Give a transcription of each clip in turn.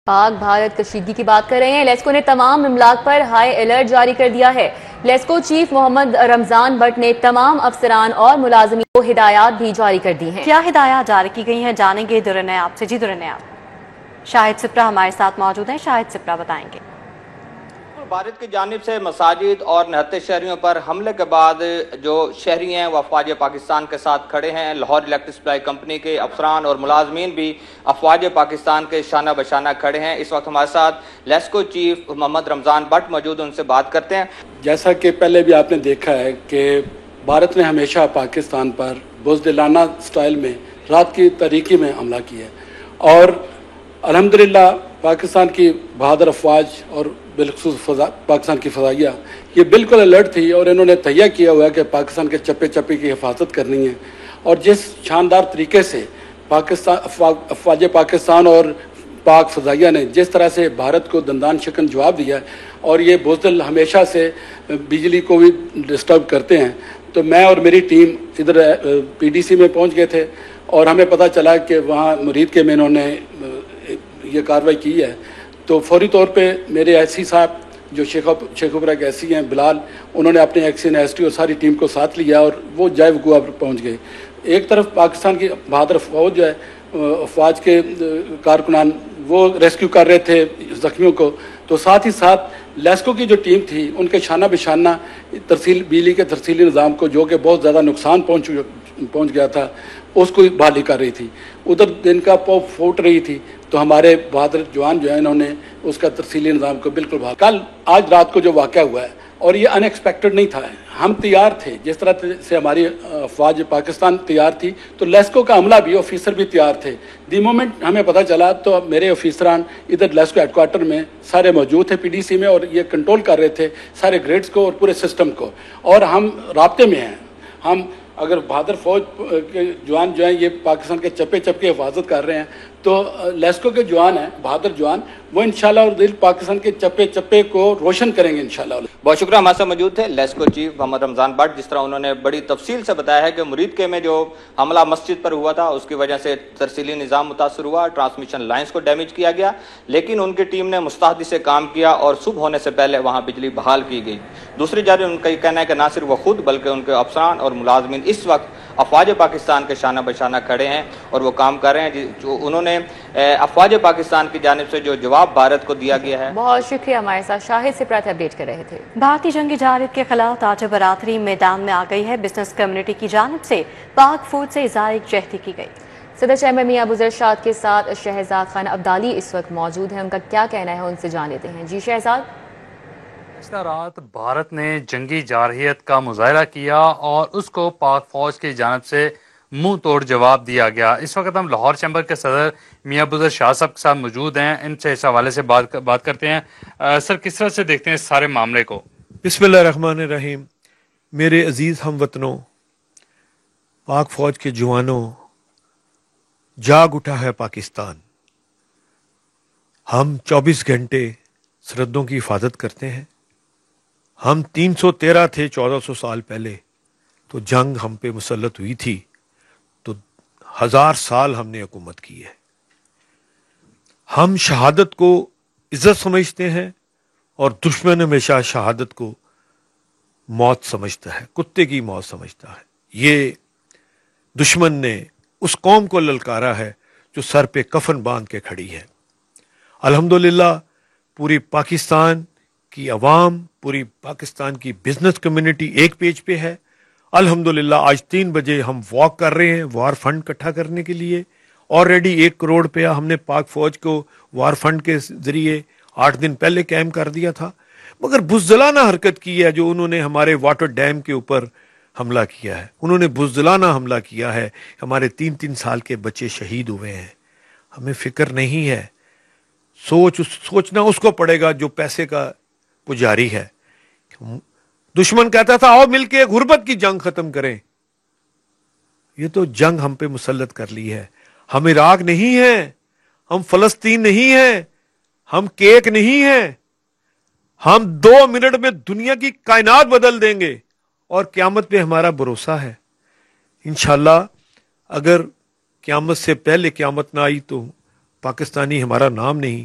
پاک بھارت کشیدگی کی بات کر رہے ہیں۔ لیسکو نے تمام املاک پر ہائی الرٹ جاری کر دیا ہے۔ LESCO chief Muhammad Ramzan but نے تمام افسران اور ملازمین کو ہدایات بھی جاری کر دی ہیں۔ کیا ہدایات جاری کی گئی ہیں جانیں گے درنیاب سے۔ درنیاب شاہد سپرا ہمارے ساتھ موجود ہیں۔ شاہد سپرا بتائیں گے۔ بھارت کی جانب سے مساجد اور نہتے شہریوں پر حملے کے بعد جو شہری ہیں وہ افواج پاکستان کے ساتھ کھڑے ہیں۔ لاہور الیکٹرک سپلائی کمپنی کے افسران اور ملازمین بھی افواج پاکستان کے شانہ بشانہ کھڑے ہیں۔ اس وقت ہمارے ساتھ LESCO chief Muhammad Ramzan but موجود، ان سے بات کرتے ہیں۔ جیسا کہ پہلے بھی آپ نے دیکھا ہے کہ بھارت نے ہمیشہ پاکستان پر بزدلانہ سٹائل میں رات کی تاریکی میں حملہ کیا ہے، اور الحمدللہ پاکستان کی بہادر افواج اور بالخصوص پاکستان کی فضائیہ یہ بالکل الرٹ تھی، اور انہوں نے تہیہ کیا ہوا ہے کہ پاکستان کے چپے چپے کی حفاظت کرنی ہے۔ اور جس شاندار طریقے سے افواج پاکستان اور پاک فضائیہ نے جس طرح سے بھارت کو دندان شکن جواب دیا ہے، اور یہ بزدل ہمیشہ سے بجلی کو بھی ڈسٹرب کرتے ہیں، تو میں اور میری ٹیم ادھر پی ڈی سی میں پہنچ گئے تھے، اور ہمیں پتہ چلا کہ وہاں مرید کے میں انہوں نے یہ کارروائی کی ہے، تو فوری طور پہ میرے ایس سی صاحب جو شیخوپورہ کے ایس سی ہیں بلال، انہوں نے اپنے ایکسین ایس ٹی اور ساری ٹیم کو ساتھ لیا، اور وہ جائے وقوع پر پہنچ گئے۔ ایک طرف پاکستان کی بہادر فوج جو ہے، افواج کے کارکنان وہ ریسکیو کر رہے تھے زخمیوں کو، تو ساتھ ہی ساتھ لیسکو کی جو ٹیم تھی ان کے شانہ بشانہ بجلی کے ترسیلی نظام کو، جو کہ بہت زیادہ نقصان پہنچ گیا تھا، اس کو بحالی کر رہی تھی۔ ادھر دن کا پوپ پھوٹ رہی تھی، تو ہمارے بہادر جوان جو ہیں انہوں نے اس کا ترسیلی نظام کو بالکل بحال۔ آج رات کو جو واقعہ ہوا ہے، اور یہ ان ایکسپیکٹڈ نہیں تھا، ہم تیار تھے، جس طرح سے ہماری افواج پاکستان تیار تھی، تو لیسکو کا عملہ بھی، آفیسر بھی تیار تھے۔ دی مومنٹ ہمیں پتہ چلا تو میرے آفیسران ادھر لیسکو ہیڈ کوارٹر میں سارے موجود تھے پی ڈی سی میں، اور یہ کنٹرول کر رہے تھے سارے گریڈز کو اور پورے سسٹم کو، اور ہم رابطے میں ہیں۔ ہم اگر بہادر فوج کے جوان جو ہیں یہ پاکستان کے چپے چپے حفاظت کر رہے ہیں، تو لیسکو کے جوان ہیں، بہادر جوان، وہ انشاءاللہ اور دل پاکستان کے چپے چپے کو روشن کریں گے انشاءاللہ۔ بہت شکریہ، ہمارے ساتھ موجود تھے LESCO chief Muhammad Ramzan but. جس طرح انہوں نے بڑی تفصیل سے بتایا ہے کہ مرید کے میں جو حملہ مسجد پر ہوا تھا، اس کی وجہ سے ترسیلی نظام متاثر ہوا، ٹرانسمیشن لائنز کو ڈیمیج کیا گیا، لیکن ان کی ٹیم نے مستعدی سے کام کیا اور صبح ہونے سے پہلے وہاں بجلی بحال کی گئی۔ دوسری جانب ان کا یہ کہنا ہے کہ نہ صرف وہ خود بلکہ ان کے افسران اور ملازمین اس وقت افواج پاکستان کے شانہ بشانہ کھڑے ہیں اور وہ کام کر رہے ہیں، جو انہوں نے افواج پاکستان کی جانب سے جو جواب بھارت کو دیا گیا ہے۔ بہت شکریہ، ہمارے ساتھ شاہد سپرا اپڈیٹ کر رہے تھے۔ بھارتی جنگی جارحیت کے خلاف تاجر برادری میدان میں آ گئی ہے۔ بزنس کمیونٹی کی جانب سے پاک فوج سے اظہار یکجہتی کی گئی۔ صدر چیمبر میاں ابو ذر شاد کے ساتھ شہزاد خان عبدالی اس وقت موجود ہیں، ان کا کیا کہنا ہے ان سے جان لیتے ہیں۔ جی شہزاد۔ گزشتہ رات بھارت نے جنگی جارحیت کا مظاہرہ کیا اور اس کو پاک فوج کی جانب سے منہ توڑ جواب دیا گیا۔ اس وقت ہم لاہور چیمبر کے صدر میاں ابو ذر شاہ صاحب کے ساتھ موجود ہیں، ان سے اس حوالے سے بات کرتے ہیں۔ سر، کس طرح سے دیکھتے ہیں اس سارے معاملے کو؟ بسم اللہ الرحمن الرحیم۔ میرے عزیز ہم وطنوں، پاک فوج کے جوانوں، جاگ اٹھا ہے پاکستان۔ ہم 24 گھنٹے سرحدوں کی حفاظت کرتے ہیں۔ ہم 313 تھے 1400 سال پہلے، تو جنگ ہم پہ مسلط ہوئی تھی، تو 1000 سال ہم نے حکومت کی ہے۔ ہم شہادت کو عزت سمجھتے ہیں، اور دشمن ہمیشہ شہادت کو موت سمجھتا ہے، کتے کی موت سمجھتا ہے۔ یہ دشمن نے اس قوم کو للکارا ہے جو سر پہ کفن باندھ کے کھڑی ہے۔ الحمدللہ پوری پاکستان کی عوام، پوری پاکستان کی بزنس کمیونٹی ایک پیج پہ ہے۔ الحمدللہ آج 3 بجے ہم واک کر رہے ہیں وار فنڈ اکٹھا کرنے کے لیے۔ آلریڈی 1 کروڑ روپیہ ہم نے پاک فوج کو وار فنڈ کے ذریعے 8 دن پہلے قائم کر دیا تھا، مگر بزدلانہ حرکت کی ہے جو انہوں نے ہمارے واٹر ڈیم کے اوپر حملہ کیا ہے۔ انہوں نے بزدلانہ حملہ کیا ہے، ہمارے 3 سال کے بچے شہید ہوئے ہیں۔ ہمیں فکر نہیں ہے، سوچنا اس کو پڑے گا جو پیسے کا پجاری ہے۔ دشمن کہتا تھا آؤ مل کے غربت کی جنگ ختم کریں، یہ تو جنگ ہم پہ مسلط کر لی ہے۔ ہم عراق نہیں ہیں، ہم فلسطین نہیں ہیں، ہم کیک نہیں ہیں۔ ہم 2 منٹ میں دنیا کی کائنات بدل دیں گے، اور قیامت پہ ہمارا بھروسہ ہے۔ انشاءاللہ اگر قیامت سے پہلے قیامت نہ آئی تو پاکستانی ہمارا نام نہیں،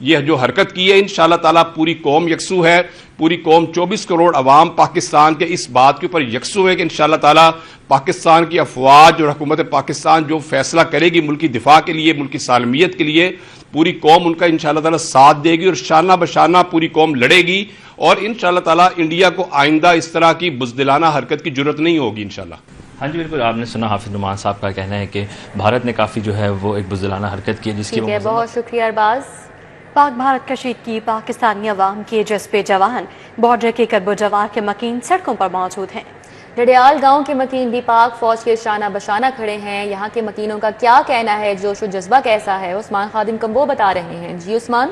یہ جو حرکت کی ہے انشاءاللہ تعالیٰ پوری قوم یکسو ہے، پوری قوم 24 کروڑ عوام پاکستان کے اس بات کے اوپر یکسو ہے کہ انشاءاللہ تعالیٰ پاکستان کی افواج اور حکومت پاکستان جو فیصلہ کرے گی ملکی دفاع کے لیے، ملکی سالمیت کے لیے، پوری قوم ان کا انشاءاللہ تعالیٰ ساتھ دے گی اور شانہ بشانہ پوری قوم لڑے گی، اور انشاءاللہ تعالیٰ انڈیا کو آئندہ اس طرح کی بزدلانہ حرکت کی جرت نہیں ہوگی انشاءاللہ۔ ہاں جی بالکل، آپ نے سنا حافظ نعمان صاحب کا کہنا ہے کہ بھارت نے کافی جو ہے وہ ایک بزدلانہ حرکت کی ہے جس کی بہت شکریہ ارباز۔ پاک بھارت کشیدگی، پاکستانی عوام کے جذبے جوان، بارڈر کے کرب و جوار کے مکین سڑکوں پر موجود ہیں۔ ڈڈیال گاؤں کے مکین بھی پاک فوج کے شانہ بشانہ کھڑے ہیں۔ یہاں کے مکینوں کا کیا کہنا ہے، جوش و جذبہ کیسا ہے، عثمان خادم کمبو بتا رہے ہیں۔ جی عثمان۔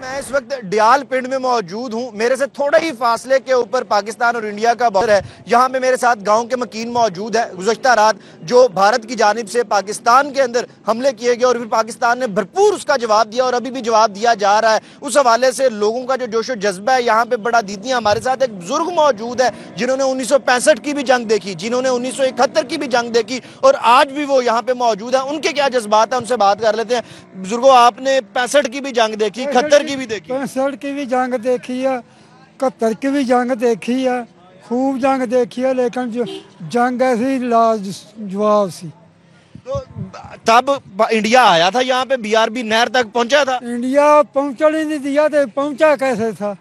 میں اس وقت ڈیال پنڈ میں موجود ہوں، میرے سے تھوڑا ہی فاصلے کے اوپر پاکستان اور انڈیا کا بارڈر ہے۔ یہاں پہ میرے ساتھ گاؤں کے مکین موجود ہے۔ گزشتہ رات جو بھارت کی جانب سے پاکستان کے اندر حملے کیے گئے اور پھر پاکستان نے بھرپور اس کا جواب دیا اور ابھی بھی جواب دیا جا رہا ہے، اس حوالے سے لوگوں کا جو جوش و جذبہ ہے یہاں پہ بڑا دیدیاں۔ ہمارے ساتھ ایک بزرگ موجود ہے جنہوں نے 1965 کی بھی جنگ دیکھی، جنہوں نے 1971 کی بھی جنگ دیکھی اور آج بھی وہ یہاں پہ موجود ہیں۔ ان کے کیا جذبات ہیں، ان سے بات کر لیتے ہیں۔ بزرگوں، آپ نے 65 کی بھی جنگ دیکھی، 71 کی بھی دیکھی، 65 کی بھی جنگ دیکھی ہے، 71 کی بھی جنگ دیکھی ہے، خوب جنگ دیکھی ہے، لیکن جو جنگ ایسی لاجواب سی۔ تو تب انڈیا آیا تھا یہاں پہ، بی آر بی نہر تک پہنچا تھا؟ انڈیا پہنچا نہیں دیا تو پہنچا کیسے تھا؟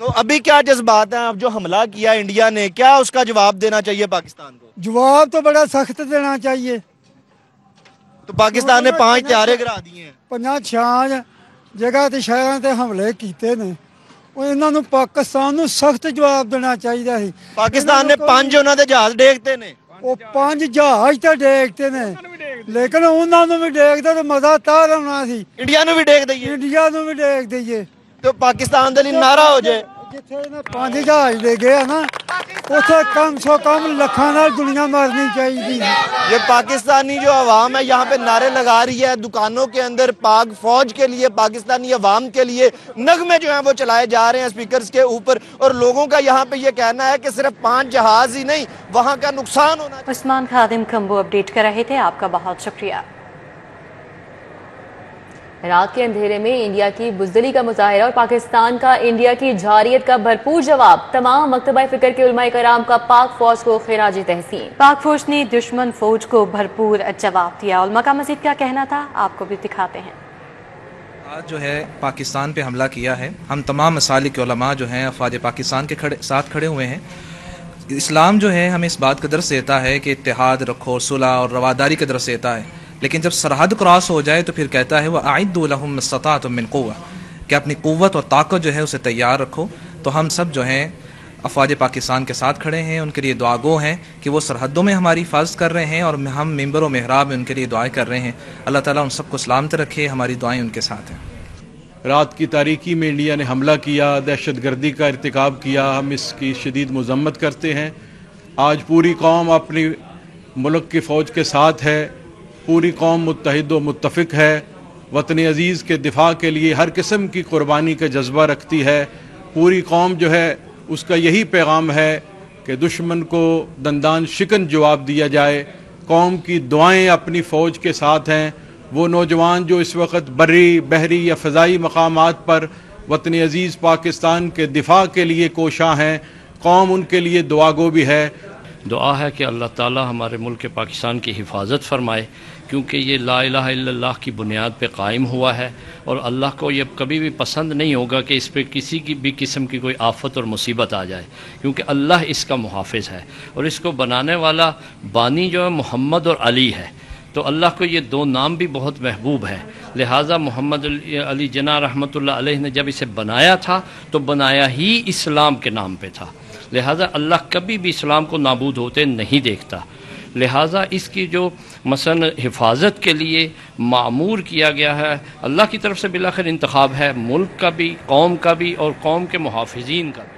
تو ابھی کیا جذبات ہیں؟ اب جو حملہ کیا انڈیا نے، کیا اس کا جواب دینا چاہیے پاکستان کو؟ جواب تو بڑا سخت دینا چاہیے۔ تو پاکستان نے 5 طیارے گرا دیے ہیں، 5 جگہ تے شہراں تے حملے کیتے نے، انہاں نوں پاکستان نوں سخت جواب دینا چاہیے سی۔ پاکستان نے 5 انہاں دے جہاز ڈیگتے نے، وہ 5 جہاز تے ڈیگتے نے، لیکن انہاں نوں بھی ڈیگدے تے مزہ تار ہونا سی۔ انڈیا نوں بھی ڈیگ دئیے، انڈیا نوں بھی ڈیگ دئیے تو پاکستان دے لیے نعرہ ہو جائے۔ جتھے 5 جہاز لے گئے نا، اتنے کم سے کم لکھاں نال دنیا مرنی چاہیے۔ یہ پاکستانی جو عوام ہے یہاں پہ نعرے لگا رہی ہے، دکانوں کے اندر پاک فوج کے لیے، پاکستانی عوام کے لیے نغمے جو ہیں وہ چلائے جا رہے ہیں اسپیکرز کے اوپر، اور لوگوں کا یہاں پہ یہ کہنا ہے کہ صرف 5 جہاز ہی نہیں، وہاں کا نقصان ہونا۔ عثمان خادم کمبو اپڈیٹ کر رہے تھے، آپ کا بہت شکریہ۔ رات کے اندھیرے میں انڈیا کی بزدلی کا مظاہرہ اور پاکستان کا انڈیا کی جارحیت کا بھرپور جواب، تمام مکتبہ فکر کے علماء کرام کا پاک فوج کو خراج تحسین۔ پاک فوج نے دشمن فوج کو بھرپور جواب دیا۔ علماء کا مزید کیا کہنا تھا، آپ کو بھی دکھاتے ہیں۔ آج جو ہے پاکستان پہ حملہ کیا ہے، ہم تمام مسالک کے علماء جو ہیں افواج پاکستان کے ساتھ کھڑے ہوئے ہیں۔ اسلام جو ہے ہمیں اس بات کا درس دیتا ہے کہ اتحاد رکھو، صلح اور رواداری کا درس دیتا ہے، لیکن جب سرحد کراس ہو جائے تو پھر کہتا ہے وَأَعِدُّوا لَهُم مَا اسْتَطَعْتُم مِّن قُوَّةٍ، کہ اپنی قوت اور طاقت جو ہے اسے تیار رکھو۔ تو ہم سب جو ہیں افواج پاکستان کے ساتھ کھڑے ہیں، ان کے لیے دعا گو ہیں کہ وہ سرحدوں میں ہماری حفاظت کر رہے ہیں، اور ہم ممبر و محراب میں ان کے لیے دعائیں کر رہے ہیں۔ اللہ تعالیٰ ان سب کو سلامت رکھے، ہماری دعائیں ان کے ساتھ ہیں۔ رات کی تاریکی میں انڈیا نے حملہ کیا، دہشت گردی کا ارتکاب کیا، ہم اس کی شدید مذمت کرتے ہیں۔ آج پوری قوم اپنی ملک کی فوج کے ساتھ ہے، پوری قوم متحد و متفق ہے، وطن عزیز کے دفاع کے لیے ہر قسم کی قربانی کا جذبہ رکھتی ہے۔ پوری قوم جو ہے اس کا یہی پیغام ہے کہ دشمن کو دندان شکن جواب دیا جائے۔ قوم کی دعائیں اپنی فوج کے ساتھ ہیں۔ وہ نوجوان جو اس وقت بری، بحری یا فضائی مقامات پر وطن عزیز پاکستان کے دفاع کے لیے کوشاں ہیں، قوم ان کے لیے دعا گو بھی ہے۔ دعا ہے کہ اللہ تعالی ہمارے ملک پاکستان کی حفاظت فرمائے، کیونکہ یہ لا الہ الا اللہ کی بنیاد پہ قائم ہوا ہے، اور اللہ کو یہ کبھی بھی پسند نہیں ہوگا کہ اس پہ کسی کی بھی قسم کی کوئی آفت اور مصیبت آ جائے، کیونکہ اللہ اس کا محافظ ہے، اور اس کو بنانے والا بانی جو ہے محمد اور علی ہے، تو اللہ کو یہ 2 نام بھی بہت محبوب ہیں، لہٰذا محمد علی جناح رحمۃ اللہ علیہ نے جب اسے بنایا تھا تو بنایا ہی اسلام کے نام پہ تھا، لہٰذا اللہ کبھی بھی اسلام کو نابود ہوتے نہیں دیکھتا، لہٰذا اس کی جو مثلا حفاظت کے لیے معمور کیا گیا ہے، اللہ کی طرف سے بالآخر انتخاب ہے ملک کا بھی، قوم کا بھی اور قوم کے محافظین کا بھی۔